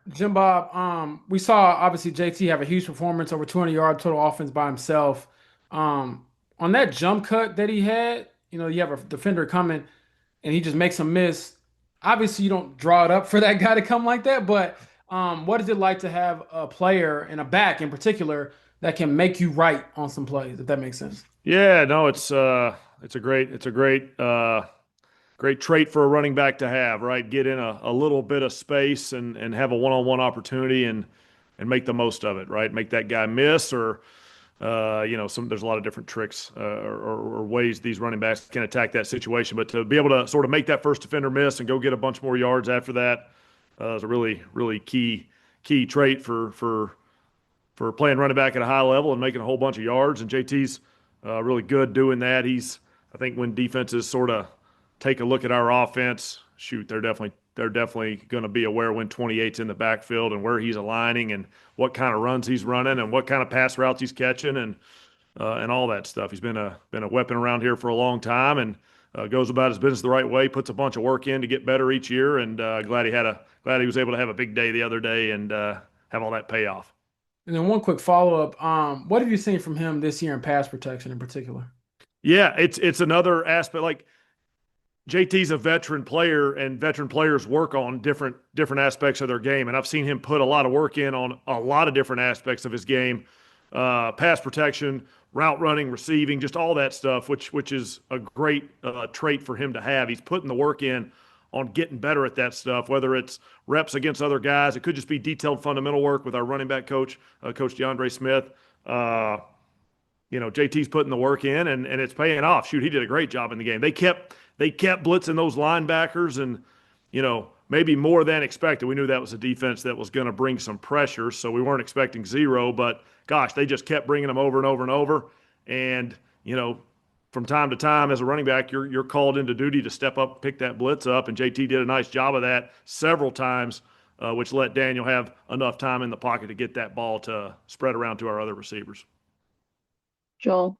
Jim Bob, we saw obviously JT have a huge performance, over 200 yards total offense by himself. On that jump cut that he had, you have a defender coming and he just makes a miss. Obviously, you don't draw it up for that guy to come like that, but what is it like to have a player and a back in particular that can make you right on some plays, if that makes sense? Yeah, no, it's a great trait for a running back to have, right? Get in a little bit of space and have a one-on-one opportunity and make the most of it, right? Make that guy miss or there's a lot of different tricks or ways these running backs can attack that situation. But to be able to sort of make that first defender miss and go get a bunch more yards after that is a really key trait for playing running back at a high level and making a whole bunch of yards. And JT's really good doing that. I think when defenses sort of take a look at our offense, shoot, they're definitely going to be aware when 28's in the backfield and where he's aligning and what kind of runs he's running and what kind of pass routes he's catching and all that stuff. He's been a weapon around here for a long time and goes about his business the right way. Puts a bunch of work in to get better each year, and glad he was able to have a big day the other day and have all that payoff. And then one quick follow-up. What have you seen from him this year in pass protection in particular? Yeah, it's another aspect. Like JT's a veteran player, and veteran players work on different aspects of their game. And I've seen him put a lot of work in on a lot of different aspects of his game, pass protection, route running, receiving, just all that stuff, which is a great trait for him to have. He's putting the work in on getting better at that stuff, whether it's reps against other guys. It could just be detailed fundamental work with our running back coach, Coach DeAndre Smith. JT's putting the work in and it's paying off. Shoot, he did a great job in the game. They kept blitzing those linebackers and, maybe more than expected. We knew that was a defense that was going to bring some pressure, so we weren't expecting zero, but gosh, they just kept bringing them over and over and over. And, from time to time as a running back, you're called into duty to step up, pick that blitz up, and JT did a nice job of that several times, which let Daniel have enough time in the pocket to get that ball to spread around to our other receivers. Joel.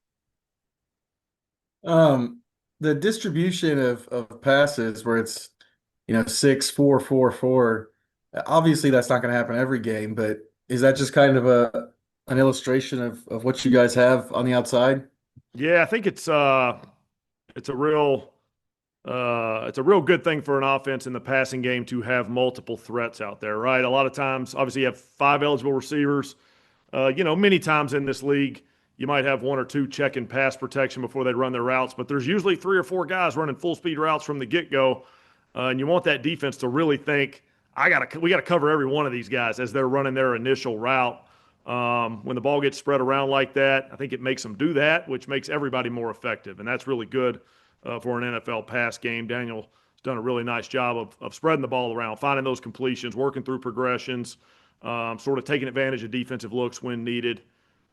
Um, the distribution of passes where it's, 6-4-4-4. Obviously, that's not going to happen every game, but is that just kind of an illustration of what you guys have on the outside? Yeah, I think it's a real good thing for an offense in the passing game to have multiple threats out there, right? A lot of times, obviously, you have five eligible receivers. Many times in this league, you might have one or two checking pass protection before they run their routes, but there's usually three or four guys running full speed routes from the get go, and you want that defense to really think, we got to cover every one of these guys as they're running their initial route. When the ball gets spread around like that, I think it makes them do that, which makes everybody more effective, and that's really good for an NFL pass game. Daniel's done a really nice job of spreading the ball around, finding those completions, working through progressions, sort of taking advantage of defensive looks when needed.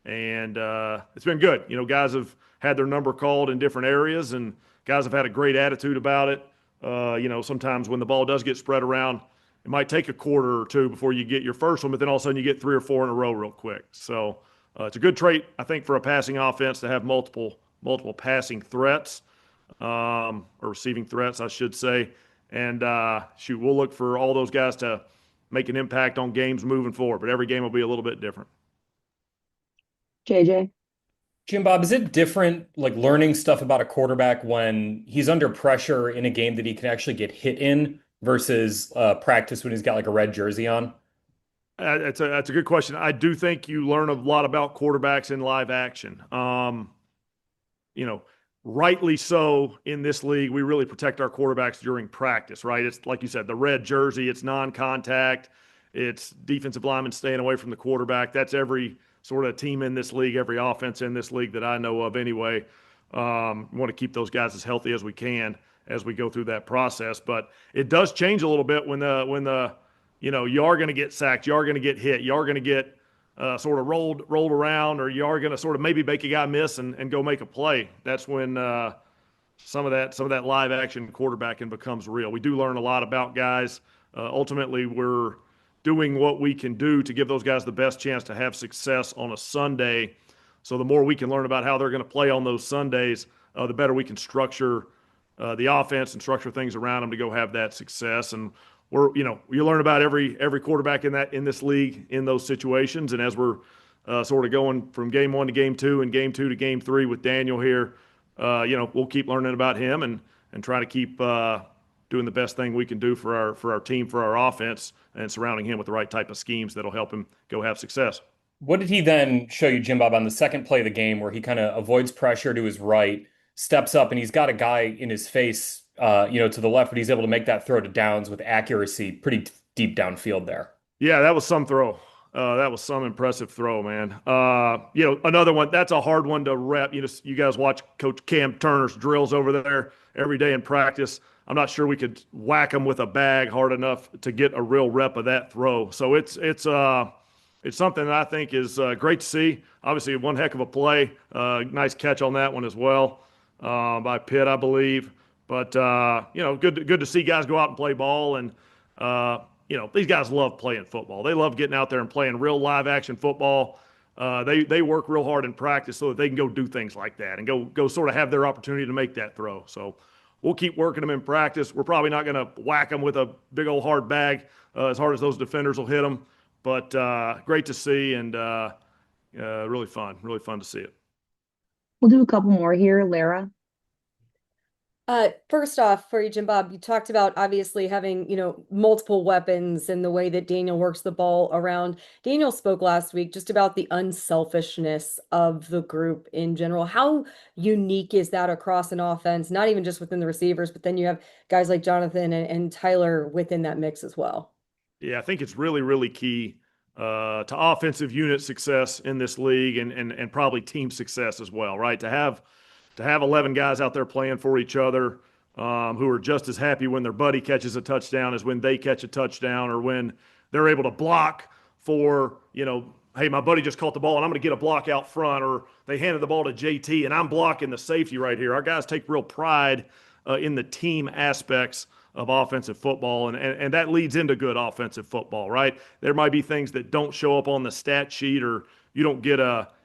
And it's been good. Guys have had their number called in different areas, and guys have had a great attitude about it. Sometimes when the ball does get spread around, it might take a quarter or two before you get your first one, but then all of a sudden you get three or four in a row real quick. So it's a good trait, I think, for a passing offense to have multiple passing threats, or receiving threats, I should say. And shoot, we'll look for all those guys to make an impact on games moving forward, but every game will be a little bit different. JJ. Jim Bob, is it different, like learning stuff about a quarterback when he's under pressure in a game that he can actually get hit in versus practice when he's got like a red jersey on? That's a good question. I do think you learn a lot about quarterbacks in live action. Rightly so in this league, we really protect our quarterbacks during practice, right? It's like you said, the red jersey, it's non-contact, it's defensive linemen staying away from the quarterback. That's every sort of team in this league, every offense in this league that I know of anyway. We want to keep those guys as healthy as we can as we go through that process. But it does change a little bit when you are going to get sacked, you are going to get hit, you are going to get sort of rolled around, or you are going to sort of maybe make a guy miss and go make a play. That's when some of that live action quarterbacking becomes real. We do learn a lot about guys. Ultimately, we're doing what we can do to give those guys the best chance to have success on a Sunday. So the more we can learn about how they're going to play on those Sundays, the better we can structure the offense and structure things around them to go have that success. And you learn about every quarterback in this league in those situations. And as we're sort of going from game 1 to game 2 and game 2 to game 3 with Daniel here, we'll keep learning about him and try to keep doing the best thing we can do for our team, for our offense, and surrounding him with the right type of schemes that'll help him go have success. What did he then show you, Jim Bob, on the second play of the game where he kind of avoids pressure to his right, steps up, and he's got a guy in his face, to the left, but he's able to make that throw to Downs with accuracy, pretty deep downfield there. Yeah, that was some throw. That was some impressive throw, man. Another one, that's a hard one to rep. You guys watch Coach Cam Turner's drills over there every day in practice. I'm not sure we could whack him with a bag hard enough to get a real rep of that throw. So it's something that I think is great to see. Obviously, one heck of a play. Nice catch on that one as well by Pitt, I believe. But good to see guys go out and play ball. And these guys love playing football. They love getting out there and playing real live action football. They work real hard in practice so that they can go do things like that and go sort of have their opportunity to make that throw. So we'll keep working them in practice. We're probably not going to whack them with a big old hard bag as hard as those defenders will hit them. But great to see and really fun to see it. We'll do a couple more here. Lara. First off, for you, Jim Bob, you talked about obviously having, multiple weapons and the way that Daniel works the ball around. Daniel spoke last week just about the unselfishness of the group in general. How unique is that across an offense, not even just within the receivers, but then you have guys like Jonathan and Tyler within that mix as well? Yeah, I think it's really, really key to offensive unit success in this league and probably team success as well, right? To have 11 guys out there playing for each other who are just as happy when their buddy catches a touchdown as when they catch a touchdown, or when they're able to block for, hey, my buddy just caught the ball and I'm going to get a block out front, or they handed the ball to JT and I'm blocking the safety right here. Our guys take real pride in the team aspects of offensive football, and that leads into good offensive football, right? There might be things that don't show up on the stat sheet, or you don't get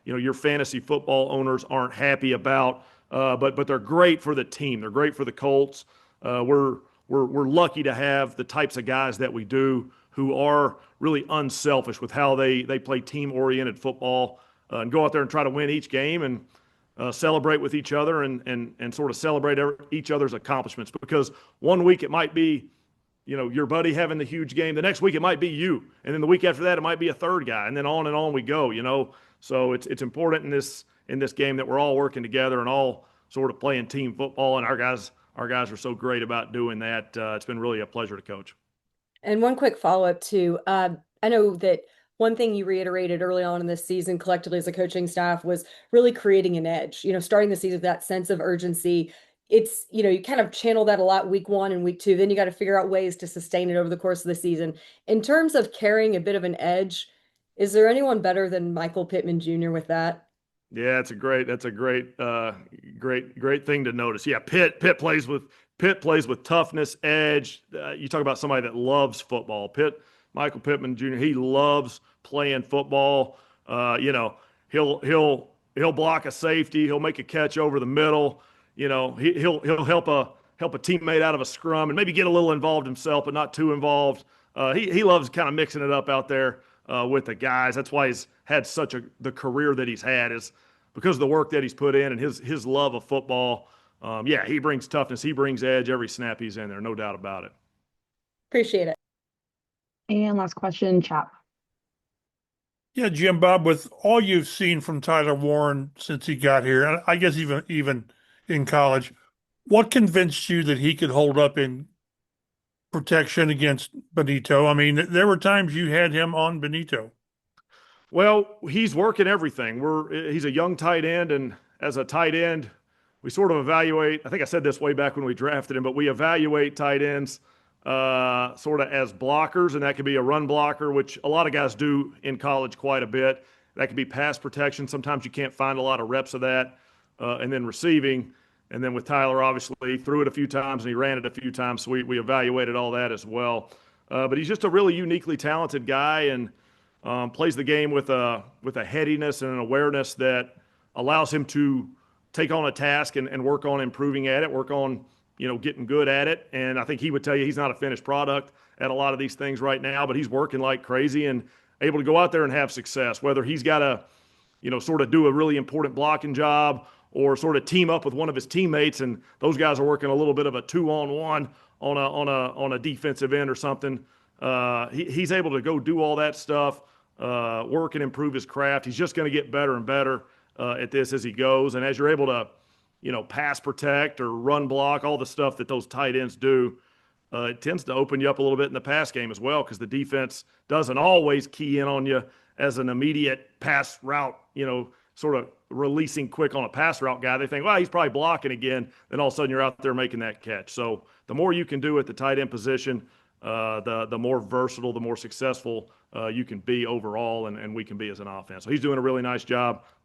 your fantasy football owners aren't happy about. But they're great for the team. They're great for the Colts. We're lucky to have the types of guys that we do who are really unselfish with how they play team-oriented football and go out there and try to win each game and celebrate with each other and sort of celebrate each other's accomplishments. Because one week it might be, your buddy having the huge game. The next week it might be you, and then the week after that it might be a third guy, and then on we go. So it's important in this game that we're all working together and all sort of playing team football, and our guys are so great about doing that. It's been really a pleasure to coach. And one quick follow-up too. I know that one thing you reiterated early on in this season collectively as a coaching staff was really creating an edge, starting the season with that sense of urgency. It's, you kind of channel that a lot week 1 and week 2, then you got to figure out ways to sustain it over the course of the season. In terms of carrying a bit of an edge, is there anyone better than Michael Pittman Jr. with that? Yeah, that's a great thing to notice. Yeah, Pitt plays with toughness, edge. You talk about somebody that loves football. Michael Pittman Jr. He loves playing football. He'll block a safety. He'll make a catch over the middle. He'll help a teammate out of a scrum and maybe get a little involved himself, but not too involved. He loves kind of mixing it up out there with the guys. That's why he's had the career that he's had, is because of the work that he's put in and his love of football. He brings toughness. He brings edge every snap he's in there. No doubt about it. Appreciate it. And last question, Chap. Yeah, Jim Bob, with all you've seen from Tyler Warren since he got here, and I guess even in college, what convinced you that he could hold up in protection against Benito? I mean, there were times you had him on Benito. Well, he's working everything. He's a young tight end, and as a tight end, we sort of evaluate. I think I said this way back when we drafted him, but we evaluate tight ends sort of as blockers, and that could be a run blocker, which a lot of guys do in college quite a bit. That could be pass protection. Sometimes you can't find a lot of reps of that, and then receiving. And then with Tyler, obviously, he threw it a few times and he ran it a few times. So we evaluated all that as well. But he's just a really uniquely talented guy, and plays the game with a headiness and an awareness that allows him to take on a task and work on improving at it, work on getting good at it. And I think he would tell you he's not a finished product at a lot of these things right now, but he's working like crazy and able to go out there and have success, whether he's got to, sort of do a really important blocking job or sort of team up with one of his teammates. And those guys are working a little bit of a 2-on-1 on a defensive end or something. He's able to go do all that stuff, work and improve his craft. He's just going to get better and better at this as he goes. And as you're able to, pass protect or run block, all the stuff that those tight ends do, it tends to open you up a little bit in the pass game as well, because the defense doesn't always key in on you as an immediate pass route, sort of releasing quick on a pass route guy. They think, well, he's probably blocking again. Then all of a sudden you're out there making that catch. So the more you can do at the tight end position, the more versatile, the more successful you can be overall, and we can be as an offense. So he's doing a really nice job.